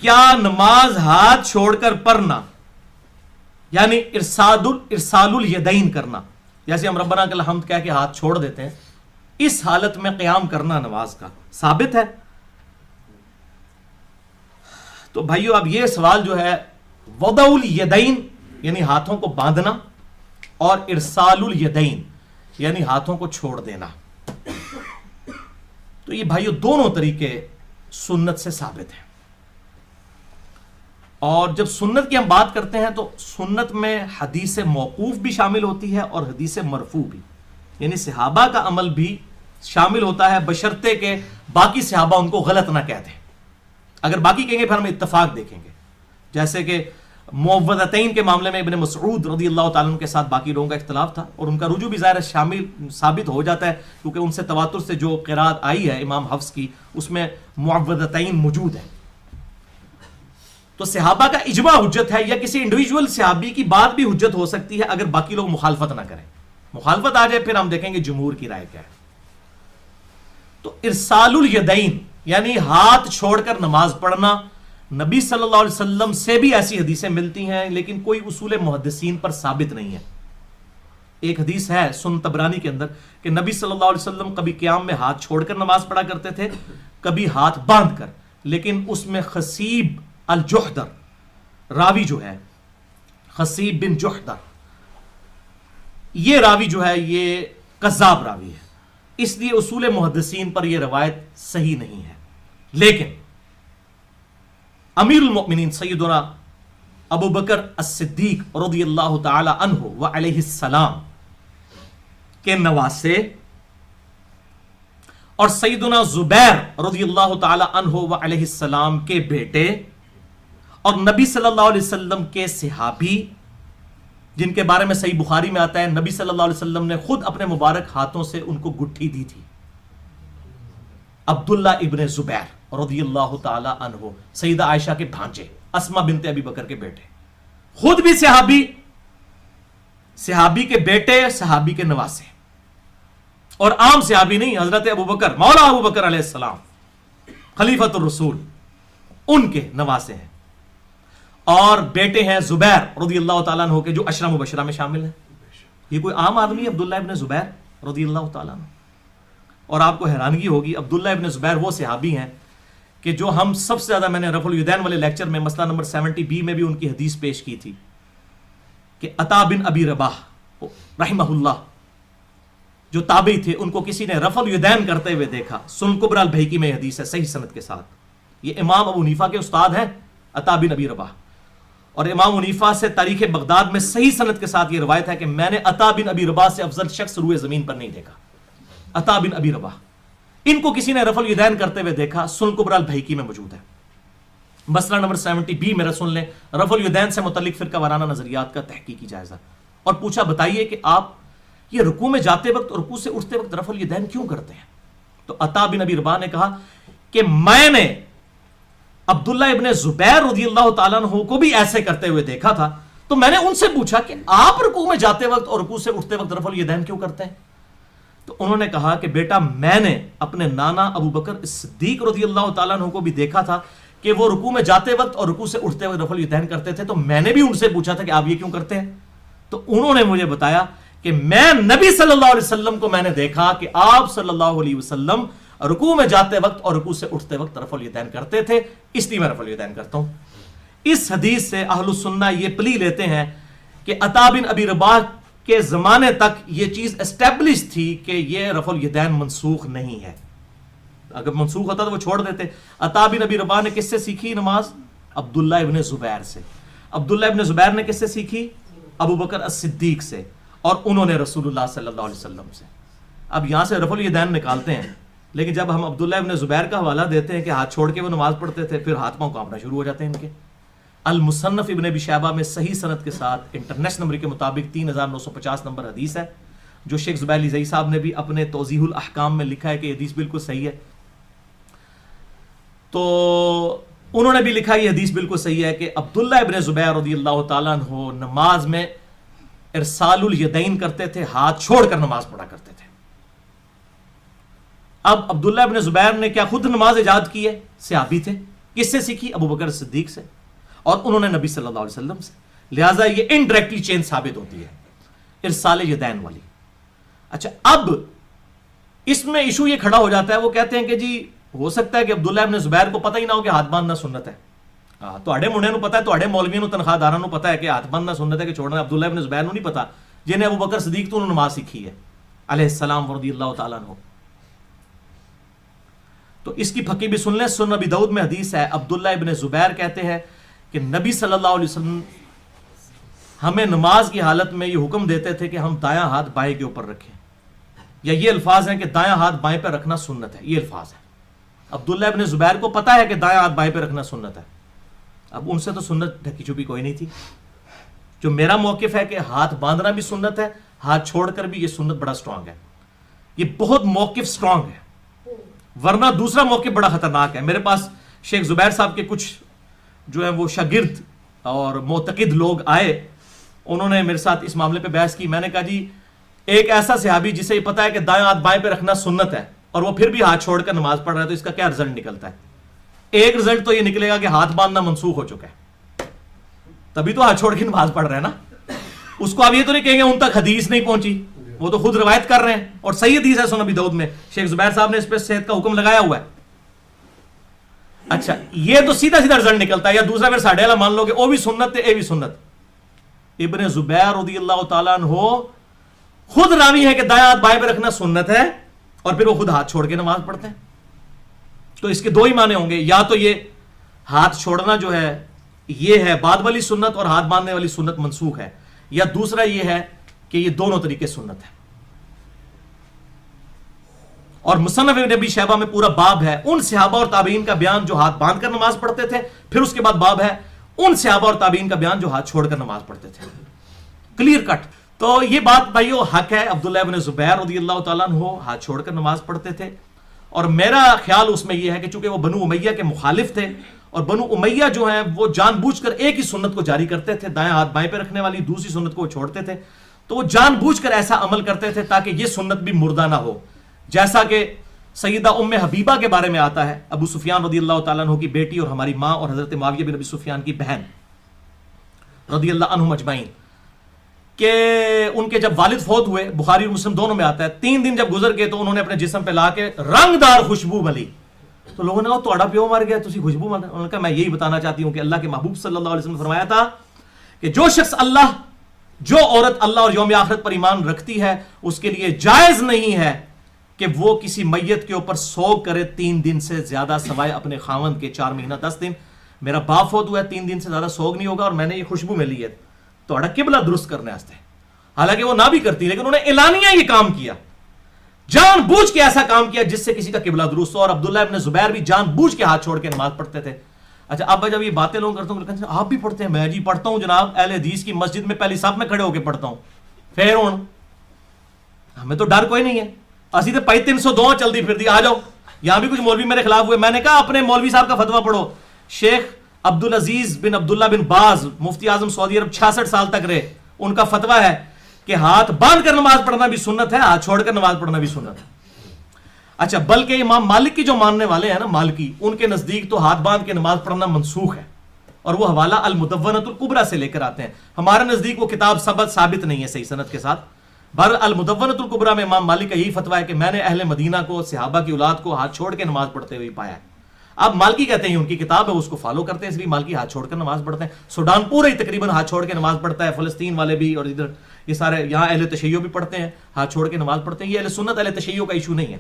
کیا نماز ہاتھ چھوڑ کر پڑھنا یعنی ارسال الیدین کرنا، جیسے ہم ربنا کا الحمد کہہ کے ہاتھ چھوڑ دیتے ہیں، اس حالت میں قیام کرنا نماز کا ثابت ہے؟ تو بھائیو اب یہ سوال جو ہے وضع الیدین یعنی ہاتھوں کو باندھنا اور ارسال الیدین یعنی ہاتھوں کو چھوڑ دینا، تو یہ بھائیو دونوں طریقے سنت سے ثابت ہیں. اور جب سنت کی ہم بات کرتے ہیں تو سنت میں حدیث موقوف بھی شامل ہوتی ہے اور حدیث مرفوع بھی، یعنی صحابہ کا عمل بھی شامل ہوتا ہے بشرطے کہ باقی صحابہ ان کو غلط نہ کہہ دیں. اگر باقی کہیں گے پھر ہم اتفاق دیکھیں گے، جیسے کہ معوذتین کے معاملے میں ابن مسعود رضی اللہ تعالیٰ عنہ کے ساتھ باقی لوگوں کا اختلاف تھا، اور ان کا رجوع بھی ظاہر شامل ثابت ہو جاتا ہے کیونکہ ان سے تواتر سے جو قرات آئی ہے امام حفص کی اس میں معوذتین موجود ہے. تو صحابہ کا اجماع حجت ہے، یا کسی انڈیویجول صحابی کی بات بھی حجت ہو سکتی ہے اگر باقی لوگ مخالفت نہ کریں. مخالفت آ جائے پھر ہم دیکھیں گے جمہور کی رائے کیا ہے. تو ارسال الیدین یعنی ہاتھ چھوڑ کر نماز پڑھنا، نبی صلی اللہ علیہ وسلم سے بھی ایسی حدیثیں ملتی ہیں لیکن کوئی اصول محدثین پر ثابت نہیں ہے. ایک حدیث ہے سنن طبرانی کے اندر کہ نبی صلی اللہ علیہ وسلم کبھی قیام میں ہاتھ چھوڑ کر نماز پڑھا کرتے تھے، کبھی ہاتھ باندھ کر، لیکن اس میں خصیب الجحدر راوی جو ہے، خصیب بن جحدر، یہ راوی جو ہے یہ کذاب راوی ہے، اس لیے اصول محدثین پر یہ روایت صحیح نہیں ہے. لیکن امیر المؤمنین سیدنا ابو بکر الصدیق رضی اللہ تعالی عنہ وعلیہ السلام کے نواسے اور سیدنا زبیر رضی اللہ تعالی عنہ وعلیہ السلام کے بیٹے اور نبی صلی اللہ علیہ وسلم کے صحابی، جن کے بارے میں صحیح بخاری میں آتا ہے نبی صلی اللہ علیہ وسلم نے خود اپنے مبارک ہاتھوں سے ان کو گٹھی دی تھی، عبداللہ ابن زبیر رضی اللہ تعالی عنہ، سیدہ عائشہ کے بھانجے، اسما بنت ابی بکر کے بیٹے، خود بھی صحابی کے بیٹے، صحابی کے نواسے، اور عام صحابی نہیں، حضرت ابو بکر مولا ابو بکر علیہ السلام خلیفۃ الرسول ان کے نواسے ہیں، اور بیٹے ہیں زبیر رضی اللہ تعالیٰ عنہ کے جو عشرہ مبشرہ میں شامل ہیں. یہ کوئی عام آدمی ہے عبداللہ ابن زبیر رضی اللہ تعالیٰ عنہ؟ اور آپ کو حیرانگی ہوگی عبداللہ ابن زبیر وہ صحابی ہیں کہ جو ہم سب سے زیادہ، میں نے رفع الیدین والے لیکچر میں مسئلہ نمبر 70B میں بھی ان کی حدیث پیش کی تھی کہ عطا بن ابی رباح رحمہ اللہ جو تابعی تھے، ان کو کسی نے رفع الیدین کرتے ہوئے دیکھا. سنن کبری البیہقی میں حدیث ہے صحیح سند کے ساتھ. یہ امام ابو حنیفہ کے استاد ہیں عطا بن ابی رباح، اور امام حنیفہ سے تاریخ بغداد میں صحیح سند کے ساتھ یہ روایت ہے کہ میں نے عطا بن ابی رباح سے افضل شخص روئے زمین پر نہیں دیکھا. عطا بن ابی رباح، ان کو کسی نے رفع الیدین کرتے ہوئے دیکھا، سنن کبری البیہقی میں موجود ہے. مسئلہ نمبر 70B میرا سن لیں، رفع الیدین سے متعلق فرقہ وارانہ نظریات کا تحقیقی جائزہ. اور پوچھا بتائیے کہ آپ یہ رکوع میں جاتے وقت اور رکوع سے اٹھتے وقت رفع الیدین کیوں کرتے ہیں؟ تو عطا بن ابی رباح نے کہا کہ میں نے عبداللہ ابن زبیر رضی اللہ تعالیٰ عنہ کو بھی ایسے کرتے ہوئے دیکھا تھا، تو میں نے ان سے پوچھا کہ آپ رکوع میں جاتے وقت اور رکوع سے اٹھتے وقت رفع الیدین کیوں کرتے ہیں؟ تو انہوں نے کہا کہ بیٹا میں نے اپنے نانا ابو بکر صدیق رضی اللہ تعالیٰ عنہ کو بھی دیکھا تھا کہ وہ رکوع میں جاتے وقت اور رکوع سے اٹھتے وقت رفع الیدین کرتے تھے، تو میں نے بھی ان سے پوچھا تھا کہ آپ یہ کیوں کرتے ہیں؟ تو انہوں نے مجھے بتایا کہ میں نبی صلی اللہ علیہ وسلم کو میں نے دیکھا کہ آپ صلی اللہ علیہ وسلم رکوع میں جاتے وقت اور رکوع سے اٹھتے وقت رفع الیدین کرتے تھے، اس لیے میں رفع الیدین کرتا ہوں. اس حدیث سے اہل السنہ یہ پلی لیتے ہیں کہ عطا بن ابی رباح کے زمانے تک یہ چیز اسٹیبلش تھی کہ یہ رفع الیدین منسوخ نہیں ہے. اگر منسوخ ہوتا تو وہ چھوڑ دیتے. عطا بن ابی رباح نے کس سے سیکھی نماز؟ عبداللہ ابن زبیر سے. عبداللہ ابن زبیر نے کس سے سیکھی؟ ابو بکر الصدیق سے، اور انہوں نے رسول اللہ صلی اللہ علیہ وسلم سے. اب یہاں سے رفع الیدین نکالتے ہیں، لیکن جب ہم عبداللہ ابن زبیر کا حوالہ دیتے ہیں کہ ہاتھ چھوڑ کے وہ نماز پڑھتے تھے، پھر ہاتھ پاؤں کانپنا شروع ہو جاتے ہیں ان کے. المصنف ابن ابی شیبہ میں صحیح سند کے ساتھ انٹرنیشنل نمبر کے مطابق 3950 نمبر حدیث ہے، جو شیخ زبیر علی زئی صاحب نے بھی اپنے توضیح الاحکام میں لکھا ہے کہ یہ حدیث بالکل صحیح ہے. تو انہوں نے بھی لکھا یہ حدیث بالکل صحیح ہے کہ عبداللہ ابن زبیر رضی اللہ تعالیٰ عنہ نماز میں ارسال الیدین کرتے تھے، ہاتھ چھوڑ کر نماز پڑھا کرتے تھے. اب عبداللہ ابن زبیر نے کیا خود نماز ایجاد کی ہے؟ صحابی تھے. کس سے سیکھی؟ ابو بکر صدیق سے، اور انہوں نے نبی صلی اللہ علیہ وسلم سے، لہٰذا یہ انڈائریکٹلی چین ثابت ہوتی ہے ارسال یدین والی۔ اچھا، اب اس میں ایشو یہ کھڑا ہو جاتا ہے، وہ کہتے ہیں کہ جی ہو سکتا ہے کہ عبداللہ ابن زبیر کو پتہ ہی نہ ہو کہ ہاتھ باندھنا سنت ہے۔ تواڈے منڈے نو پتا ہے، تواڈے مولویوں نو تنخواہ داراں نو پتا ہے کہ ہاتھ باندھنا سنت ہے کہ چھوڑنا۔ عبداللہ ابن زبیر نو نہیں پتا، جنہیں ابو بکر صدیق تو انہوں نے نماز سیکھی ہے علیہ السلام رضی اللہ تعالیٰ عنہ۔ تو اس کی پھکی بھی سن لیں، سنن ابی داؤد میں حدیث ہے، عبداللہ ابن زبیر کہتے ہیں کہ نبی صلی اللہ علیہ وسلم ہمیں نماز کی حالت میں یہ حکم دیتے تھے کہ ہم دایاں ہاتھ بائیں کے اوپر رکھیں، یا یہ الفاظ ہیں کہ دایاں ہاتھ بائیں پہ رکھنا سنت ہے، یہ الفاظ ہے۔ عبداللہ ابن زبیر کو پتا ہے کہ دایاں ہاتھ بائیں پہ رکھنا سنت ہے، اب ان سے تو سنت ڈھکی چھپی کوئی نہیں تھی۔ جو میرا موقف ہے کہ ہاتھ باندھنا بھی سنت ہے، ہاتھ چھوڑ کر بھی، یہ سنت بڑا سٹرانگ ہے، یہ بہت موقف سٹرانگ ہے، ورنہ دوسرا موقف بڑا خطرناک ہے۔ میرے پاس شیخ زبیر صاحب کے کچھ جو ہیں وہ شاگرد اور معتقد لوگ آئے، انہوں نے میرے ساتھ اس معاملے پہ بحث کی۔ میں نے کہا جی ایک ایسا صحابی جسے یہ پتا ہے کہ دایاں ہاتھ بائیں پہ رکھنا سنت ہے اور وہ پھر بھی ہاتھ چھوڑ کر نماز پڑھ رہا ہے، تو اس کا کیا رزلٹ نکلتا ہے؟ ایک رزلٹ تو یہ نکلے گا کہ ہاتھ باندھنا منسوخ ہو چکا ہے، تبھی تو ہاتھ چھوڑ کے نماز پڑھ رہے ہیں نا۔ اس کو آپ یہ تو نہیں کہیں گے ان تک حدیث نہیں پہنچی، وہ تو خود روایت کر رہے ہیں، اور صحیح حدیث ہے سنن ابی داؤد میں، شیخ زبیر صاحب نے اس پہ صحت کا حکم لگایا ہوا ہے۔ اچھا، یہ تو سیدھا سیدھا رزلٹ نکلتا ہے۔ یا دوسرا پھر ساڑھے والا مان لو کہ وہ بھی سنت ہے، اے بھی سنت۔ ابن زبیر رضی اللہ تعالیٰ عنہ خود راوی ہے کہ دایاں ہاتھ بائیں پہ رکھنا سنت ہے، اور پھر وہ خود ہاتھ چھوڑ کے نماز پڑھتے ہیں۔ تو اس کے دو ہی معنی ہوں گے، یا تو یہ ہاتھ چھوڑنا جو ہے یہ ہے بعد والی سنت اور ہاتھ باندھنے والی سنت منسوخ ہے، یا دوسرا یہ ہے کہ یہ دونوں طریقے سنت ہے۔ اور مصنف ابن ابی شیبہ میں پورا باب ہے ان صحابہ اور تابعین کا بیان جو ہاتھ باندھ کر نماز پڑھتے تھے، پھر اس کے بعد باب ہے ان صحابہ اور تابعین کا بیان جو ہاتھ چھوڑ کر نماز پڑھتے تھے، کلیئر کٹ۔ تو یہ بات بھائیو حق ہے، عبداللہ ابن زبیر رضی اللہ تعالیٰ عنہ ہاتھ چھوڑ کر نماز پڑھتے تھے، اور میرا خیال اس میں یہ ہے کہ چونکہ وہ بنو امیہ کے مخالف تھے، اور بنو امیہ جو ہیں وہ جان بوجھ کر ایک ہی سنت کو جاری کرتے تھے، دایاں ہاتھ بائیں پہ رکھنے والی، دوسری سنت کو وہ چھوڑتے تھے، تو وہ جان بوجھ کر ایسا عمل کرتے تھے تاکہ یہ سنت بھی مردہ نہ ہو، جیسا کہ سیدہ ام حبیبہ کے بارے میں آتا ہے، ابو سفیان رضی اللہ تعالیٰ عنہ کی بیٹی اور ہماری ماں اور حضرت معاویہ بن ابی سفیان کی بہن رضی اللہ عنہم اجمعین، کہ ان کے جب والد فوت ہوئے، بخاری اور مسلم دونوں میں آتا ہے، 3 دن جب گزر گئے تو انہوں نے اپنے جسم پہ لا کے رنگ دار خوشبو ملی، تو لوگوں نے کہا تہاڈا پیو مر گیا تسی خوشبو مل، انہوں نے کہا میں یہی بتانا چاہتی ہوں کہ اللہ کے محبوب صلی اللہ علیہ وسلم نے فرمایا تھا کہ جو عورت اللہ اور یوم آخرت پر ایمان رکھتی ہے اس کے لیے جائز نہیں ہے کہ وہ کسی میت کے اوپر سوگ کرے 3 دن سے زیادہ، سوائے اپنے خاوند کے 4 مہینہ 10 دن۔ میرا باپ فوت ہوا ہے، 3 دن سے زیادہ سوگ نہیں ہوگا، اور میں نے یہ خوشبو میں لی ہے تہاڈا قبلہ درست کرنے واسطے۔ حالانکہ وہ نہ بھی کرتی، لیکن انہوں نے اعلانیہ یہ کام کیا، جان بوجھ کے ایسا کام کیا جس سے کسی کا قبلہ درست ہو، اور عبداللہ ابن زبیر بھی جان بوجھ کے ہاتھ چھوڑ کے نماز پڑھتے تھے۔ اچھا، اب جب یہ باتیں لوگ کرتا ہوں کہ آپ بھی پڑھتے ہیں، میں جی پڑھتا ہوں جناب، اہل حدیث کی مسجد میں پہلی صف میں کھڑے ہو کے پڑھتا ہوں، پھر ہمیں تو ڈر کوئی نہیں ہے، اسی تو پائی 302 چلتی پھرتی، آ جاؤ۔ یہاں بھی کچھ مولوی میرے خلاف ہوئے، میں نے کہا اپنے مولوی صاحب کا فتویٰ پڑھو، شیخ عبدالعزیز بن عبداللہ بن باز مفتی اعظم سعودی عرب 66 سال تک رہے، ان کا فتویٰ ہے کہ ہاتھ باندھ کر نماز پڑھنا بھی سنت ہے، ہاتھ چھوڑ کر نماز پڑھنا بھی سنت ہے۔ اچھا، بلکہ امام مالک کی جو ماننے والے ہیں نا، مالکی، ان کے نزدیک تو ہاتھ باندھ کے نماز پڑھنا منسوخ ہے، اور وہ حوالہ المدونۃ الکبریٰ سے لے کر آتے ہیں۔ ہمارے نزدیک وہ کتاب ثابت نہیں ہے صحیح سند کے ساتھ۔ بہرحال المدونۃ الکبریٰ میں امام مالک کا یہی فتویٰ ہے کہ میں نے اہل مدینہ کو، صحابہ کی اولاد کو ہاتھ چھوڑ کے نماز پڑھتے ہوئے پایا ہے۔ اب مالکی کہتے ہیں ان کی کتاب ہے، اس کو فالو کرتے ہیں، اس لیے مالکی ہاتھ چھوڑ کر نماز پڑھتے ہیں۔ سوڈان پورا ہی تقریباً ہاتھ چھوڑ کے نماز پڑھتا ہے، فلسطین والے بھی، اور ادھر یہ سارے یہاں اہل تشیع بھی پڑھتے ہیں، ہاتھ چھوڑ کے نماز پڑھتے ہیں۔ یہ اہل سنت اہل تشیع کا ایشو نہیں ہے۔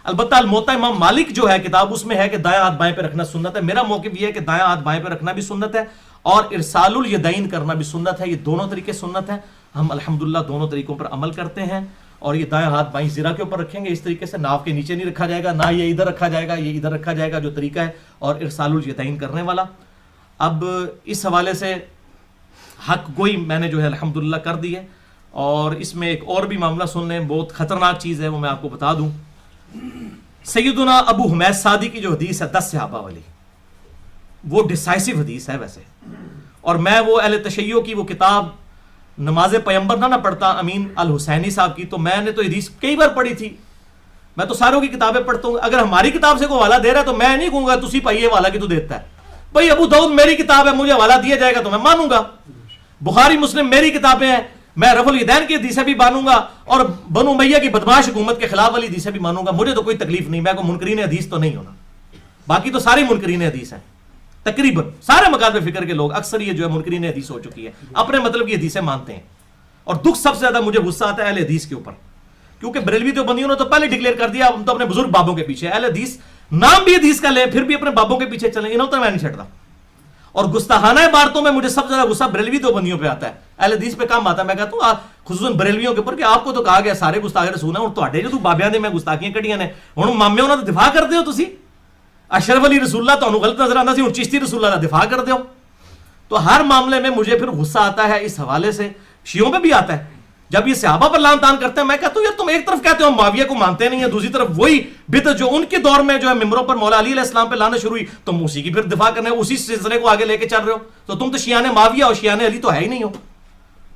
البتہ الموطا امام مالک جو ہے کتاب، اس میں ہے کہ دایاں ہاتھ بائیں پہ رکھنا سنت ہے۔ میرا موقف یہ ہے کہ دایاں ہاتھ بائیں پہ رکھنا بھی سنت ہے، اور ارسال الیدین کرنا بھی سنت ہے، یہ دونوں طریقے سنت ہیں۔ ہم الحمدللہ دونوں طریقوں پر عمل کرتے ہیں، اور یہ دایاں ہاتھ بائیں زرہ کے اوپر رکھیں گے اس طریقے سے، ناف کے نیچے نہیں رکھا جائے گا، نہ یہ ادھر رکھا جائے گا، یہ ادھر رکھا جائے گا، جو طریقہ ہے، اور ارسال الیدین کرنے والا۔ اب اس حوالے سے حق گوئی میں نے جو ہے الحمدللہ کر دی ہے، اور اس میں ایک اور بھی معاملہ سن لیں، بہت خطرناک چیز ہے، وہ میں آپ کو بتا دوں۔ سیدنا ابو حمید سعدی کی جو حدیث ہے 10 صحابہ والی، وہ ڈیسائسو حدیث ہے ویسے، اور میں وہ اہل تشیع کی وہ کتاب نماز پیمبر نہ پڑھتا امین الحسینی صاحب کی، تو میں نے تو حدیث کئی بار پڑھی تھی، میں تو ساروں کی کتابیں پڑھتا ہوں۔ اگر ہماری کتاب سے کوئی حوالہ دے رہا ہے تو میں نہیں کہوں گا تسی پائیے حوالہ کی تو دیتا ہے، بھائی ابو داؤد میری کتاب ہے، مجھے حوالہ دیا جائے گا تو میں مانوں گا، بخاری مسلم میری کتابیں ہیں، میں رفع الیدین کی حدیثیں بھی مانوں گا، اور بنو امیہ کی بدمعاش حکومت کے خلاف والی حدیثیں بھی مانوں گا، مجھے تو کوئی تکلیف نہیں، میں کوئی منکرین حدیث تو نہیں ہونا۔ باقی تو سارے منکرین حدیث ہیں، تقریباً سارے مکاتب فکر کے لوگ، اکثر یہ جو ہے منکرین حدیث ہو چکی ہے، اپنے مطلب کی حدیثیں مانتے ہیں۔ اور دکھ سب سے زیادہ مجھے غصہ آتا ہے اہل حدیث کے اوپر، کیونکہ بریلوی دیوبندیوں نے تو پہلے ڈکلیئر کر دیا ہم تو اپنے بزرگ بابوں کے پیچھے، اہل حدیث نام بھی حدیث کا لیں پھر بھی اپنے بابوں کے پیچھے چلیں، انہوں تو میں نہیں چھڑتا۔ اور گستاخانہ عبارتوں میں مجھے سب سے زیادہ غصہ بریلوی دیوبندیوں پہ آتا ہے، اہل حدیث پہ کام آتا ہے۔ میں کہتا ہوں خصوصاً بریلویوں کے اوپر کہ آپ کو تو کہا گیا سارے گستاخ رسول ہیں، اور تواڈے جو بابیاں دے میں گستاخیاں کڑیاں نے، ہن مامے انہاں دا دفاع کردے ہو تسی، اشرف علی رسول اللہ تانوں غلط نظر آندا سی، ہن چشتی رسول اللہ دا دفاع کردے ہو۔ تو ہر معاملے میں مجھے پھر غصہ آتا ہے اس حوالے سے، شیعوں پہ بھی آتا ہے جب یہ صحابہ پر لعن طعن کرتے ہیں۔ میں کہتا ہوں یار تم ایک طرف کہتے ہو معاویہ کو مانتے نہیں ہیں، دوسری طرف وہی بدعت جو ان کے دور میں جو ہے ممبروں پر مولا علی علیہ السلام پہ لعنت شروع ہوئی، تم اسی کی پھر دفاع کرنے، اسی سلسلے کو آگے لے کے چل رہے ہو، تو تم تو شیعان معاویہ اور شیعان علی تو ہے ہی نہیں ہو۔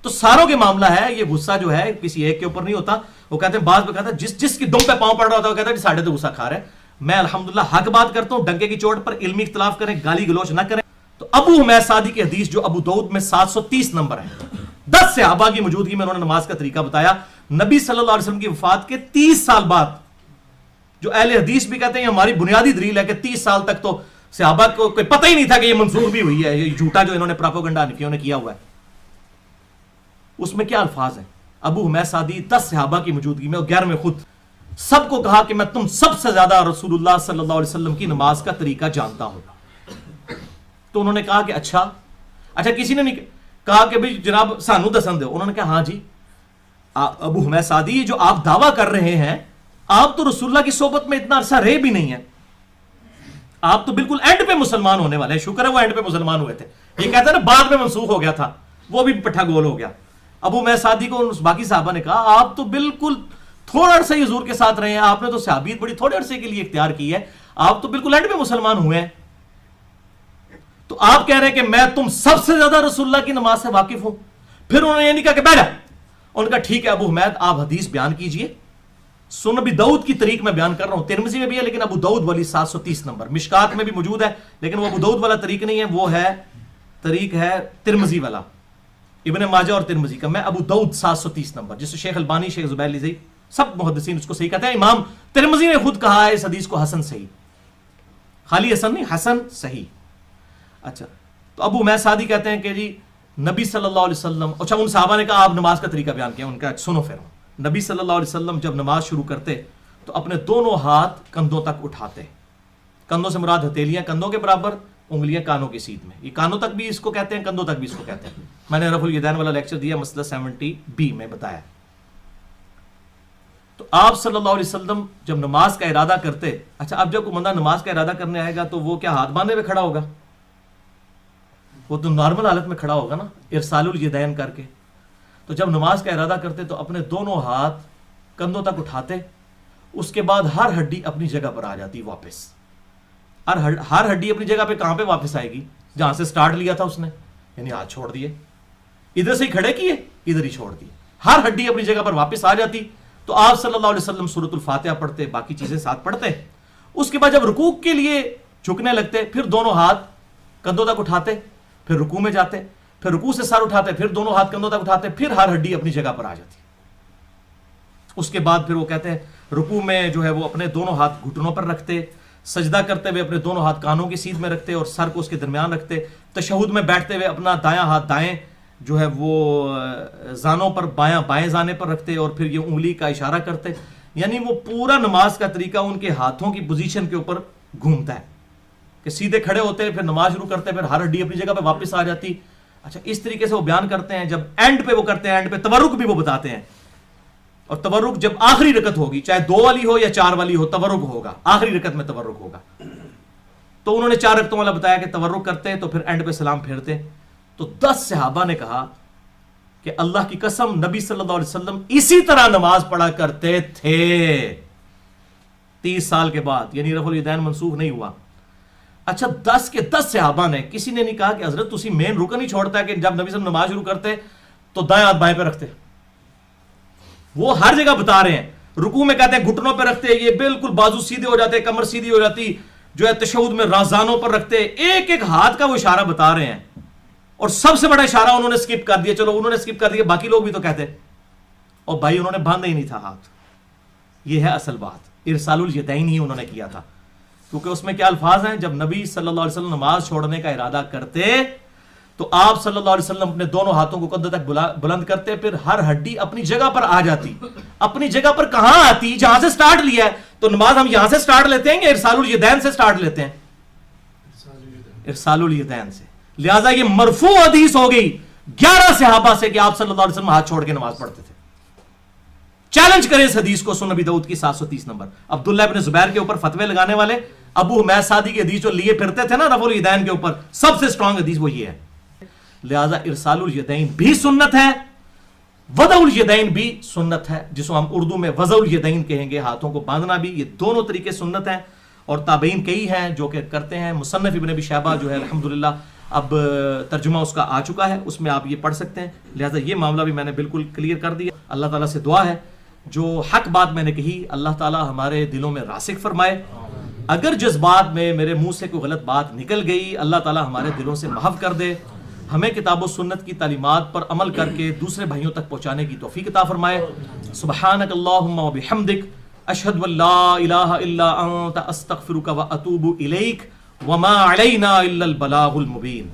تو ساروں کے معاملہ ہے، یہ غصہ جو ہے کسی ایک کے اوپر نہیں ہوتا۔ وہ کہتے ہیں بعض میں کہتا ہے جس کی دم پہ پاؤں پڑ رہا ہوتا ہے وہ کہتا ہے ساڑھے تو غصہ کھا رہا ہے۔ میں الحمدللہ حق بات کرتا ہوں، ڈنکے کی چوٹ پر علمی اختلاف کریں، گالی گلوچ نہ کریں۔ تو ابو حمید سعدی کی حدیث جو ابو داؤد میں 730 نمبر ہے، 10 صحابہ کی موجودگی میں انہوں نے نماز کا طریقہ بتایا۔ نبی صلی اللہ علیہ وسلم کی وفات کے 30 سال بعد، جو اہل حدیث بھی کہتے ہیں ہماری بنیادی دلیل ہے کہ 30 سال تک تو صحابہ کو کوئی پتہ ہی نہیں تھا کہ یہ منسوخ بھی ہوئی ہے، یہ جھوٹا جو انہوں نے پراپوگنڈا نے کیا ہوا ہے۔ اس میں کیا الفاظ ہیں؟ ابو حمید سعدی 10 صحابہ کی موجودگی میں اور 11 میں خود سب کو کہا کہ میں تم سب سے زیادہ رسول اللہ صلی اللہ علیہ وسلم کی نماز کا طریقہ جانتا ہوں۔ تو انہوں نے کہا کہ اچھا کسی نے نہیں کہا کہ بھئی جناب سانو دسن دو، انہوں نے کہا ہاں جی ابو حمید سعدی جو آپ دعویٰ کر رہے ہیں، آپ تو رسول اللہ کی صحبت میں اتنا عرصہ رہے بھی نہیں ہیں، آپ تو بالکل اینڈ پہ مسلمان ہونے والے ہیں، شکر ہے وہ اینڈ پہ مسلمان ہوئے تھے، یہ کہتا ہے نا بعد میں منسوخ ہو گیا تھا، وہ بھی پٹھا گول ہو گیا۔ ابو حمید سعدی کو باقی صحابہ نے کہا آپ تو بالکل تھوڑا عرصہ ہی حضور کے ساتھ رہے ہیں، آپ نے تو صحابیت بڑی تھوڑے عرصے کے لیے اختیار کی ہے، آپ تو بالکل اینڈ پہ مسلمان ہوئے ہیں، تو آپ کہہ رہے ہیں کہ میں تم سب سے زیادہ رسول اللہ کی نماز سے واقف ہوں۔ پھر انہوں نے یہ نہیں کہا کہ بیٹھا، انہوں نے کہا ٹھیک ہے ابو حمید آپ حدیث بیان کیجئے۔ سنن ابی داؤد کی طریق میں بیان کر رہا ہوں، ترمذی میں بھی ہے لیکن ابو داؤد والی 730 نمبر، مشکات میں بھی موجود ہے لیکن وہ ابو داؤد والا طریق نہیں ہے، وہ ہے طریق ہے ترمذی والا، ابن ماجہ اور ترمذی کا۔ میں ابو داؤد 730 نمبر، جس سے شیخ البانی، شیخ زبیر علی زئی سب محدثین اس کو صحیح کہتے ہیں، امام ترمذی نے خود کہا ہے اس حدیث کو حسن صحیح، خالی حسن نہیں، حسن صحیح۔ اچھا تو ابو حمید سعدی کہتے ہیں کہ جی نبی صلی اللہ علیہ وسلم، اچھا ان صحابہ نے کہا آپ نماز کا طریقہ بیان کیا، ان کا سنو پھر، نبی صلی اللہ علیہ وسلم جب نماز شروع کرتے تو اپنے دونوں ہاتھ کندھوں تک اٹھاتے، کندھوں سے مراد ہتھیلیاں کندھوں کے برابر، انگلیاں کانوں کی سیدھ میں، یہ کانوں تک بھی اس کو کہتے ہیں، کندھوں تک بھی اس کو کہتے ہیں، میں نے رفع الیدین والا لیکچر دیا مسئلہ 70B میں بتایا۔ تو آپ صلی اللہ علیہ وسلم جب نماز کا ارادہ کرتے، اچھا اب جب کوئی بندہ نماز کا ارادہ کرنے آئے گا تو وہ کیا ہاتھ باندھے ہوئے کھڑا ہوگا؟ وہ تو نارمل حالت میں کھڑا ہوگا نا، ارسال الیدین کر کے۔ تو جب نماز کا ارادہ کرتے تو اپنے دونوں ہاتھ کندھوں تک اٹھاتے، اس کے بعد ہر ہڈی اپنی جگہ پر آ جاتی واپس۔ ہر ہڈی اپنی جگہ پہ کہاں پہ واپس آئے گی؟ جہاں سے سٹارٹ لیا تھا اس نے، یعنی ہاتھ چھوڑ دیے، ادھر سے ہی کھڑے کیے ادھر ہی چھوڑ دیے، ہر ہڈی اپنی جگہ پر واپس آ جاتی۔ تو آپ صلی اللہ علیہ وسلم سورۃ الفاتحہ پڑھتے، باقی چیزیں ساتھ پڑھتے، اس کے بعد جب رکوع کے لیے جھکنے لگتے پھر دونوں ہاتھ کندھوں تک اٹھاتے، پھر رکوع میں جاتے، پھر رکوع سے سر اٹھاتے، پھر دونوں ہاتھ کندھوں تک اٹھاتے، پھر ہر ہڈی اپنی جگہ پر آ جاتی۔ اس کے بعد پھر وہ کہتے ہیں رکوع میں جو ہے وہ اپنے دونوں ہاتھ گھٹنوں پر رکھتے، سجدہ کرتے ہوئے اپنے دونوں ہاتھ کانوں کی سیدھ میں رکھتے اور سر کو اس کے درمیان رکھتے، تشہد میں بیٹھتے ہوئے اپنا دایاں ہاتھ دائیں جو ہے وہ زانوں پر بائیں زانے پر رکھتے اور پھر یہ انگلی کا اشارہ کرتے، یعنی وہ پورا نماز کا طریقہ ان کے ہاتھوں کی پوزیشن کے اوپر گھومتا ہے کہ سیدھے کھڑے ہوتے، پھر نماز شروع کرتے، پھر ہر ہڈی اپنی جگہ پہ واپس آ جاتی۔ اچھا اس طریقے سے وہ بیان کرتے ہیں، جب اینڈ پہ وہ کرتے ہیں، اینڈ پہ تورک بھی وہ بتاتے ہیں، اور تورک جب آخری رکعت ہوگی، چاہے 2 والی ہو یا 4 والی ہو، تورک ہوگا، آخری رکعت میں تورک ہوگا۔ تو انہوں نے 4 رکعتوں والا بتایا کہ تورک کرتے تو پھر اینڈ پہ سلام پھیرتے۔ تو 10 صحابہ نے کہا کہ اللہ کی قسم نبی صلی اللہ علیہ وسلم اسی طرح نماز پڑھا کرتے تھے 30 سال کے بعد، یعنی رفع الیدین منسوخ نہیں ہوا۔ اچھا 10 کے 10 صحابہ نے، کسی نے نہیں کہا کہ حضرت تسی مین رکن ہی چھوڑتا ہے کہ جب نبی صلی اللہ علیہ وسلم نماز شروع کرتے تو دائیں ہاتھ بائیں پہ رکھتے؟ وہ ہر جگہ بتا رہے ہیں، رکوع میں کہتے ہیں گھٹنوں پہ رکھتے، یہ بالکل بازو سیدھے ہو جاتے، کمر سیدھی ہو جاتی، جو ہے تشہد میں رازانوں پر رکھتے، ایک ایک ہاتھ کا وہ اشارہ بتا رہے ہیں، اور سب سے بڑا اشارہ انہوں نے سکپ کر دیا. چلو انہوں نے سکپ کر دیا، باقی لوگ بھی تو کہتے، اور بھائی انہوں نے باندھا ہی نہیں تھا ہاتھ. یہ ہے اصل بات، ارسال الیدین ہی انہوں نے کیا تھا. کیونکہ اس میں کیا الفاظ ہیں، جب نبی صلی اللہ علیہ وسلم نماز چھوڑنے کا ارادہ کرتے تو آپ صلی اللہ علیہ وسلم اپنے دونوں ہاتھوں کو کندھے تک بلند کرتے، پھر ہر ہڈی اپنی جگہ پر آ جاتی. اپنی جگہ پر کہاں آتی؟ جہاں سے سٹارٹ لیا ہے. تو نماز ہم یہاں سے سٹارٹ لیتے ہیں کہ ارسال الیدین سے سٹارٹ لیتے ہیں؟ ارسال الیدین سے. لہٰذا یہ مرفوع حدیث ہو گئی 11 صحابہ سے کہ آپ صلی اللہ علیہ وسلم ہاتھ چھوڑ کے نماز پڑھتے تھے. چیلنج کریں اس حدیث کو، سنن ابی داؤد کی 730 نمبر. عبداللہ ابن زبیر کے اوپر فتوے لگانے والے ابو حمید سعدی کی حدیث جو لیے پھرتے تھے نا رفع الیدین کے اوپر، سب سے سٹرونگ حدیث وہ یہ ہے. لہذا ارسال الیدین بھی سنت ہے، وضع الیدین بھی سنت ہے، جس کو ہم اردو میں وضع الیدین کہیں گے، ہاتھوں کو باندھنا بھی. یہ دونوں طریقے سنت ہیں، اور تابعین کئی ہیں جو کہ کرتے ہیں. مصنف ابن ابی شیبہ جو ہے الحمدللہ اب ترجمہ اس کا آ چکا ہے، اس میں آپ یہ پڑھ سکتے ہیں. لہذا یہ معاملہ بھی میں نے بالکل کلیئر کر دیا. اللہ تعالیٰ سے دعا ہے جو حق بات میں نے کہی اللہ تعالیٰ ہمارے دلوں میں راسخ فرمائے. اگر جس بات میں میرے منہ سے کوئی غلط بات نکل گئی اللہ تعالیٰ ہمارے دلوں سے محو کر دے. ہمیں کتاب و سنت کی تعلیمات پر عمل کر کے دوسرے بھائیوں تک پہنچانے کی توفیق عطا فرمائے. سبحانک اللہم و بحمدک، اشہد ان لا الہ الا انت، استغفرک و اتوب الیک، وما علینا الا البلاغ المبین.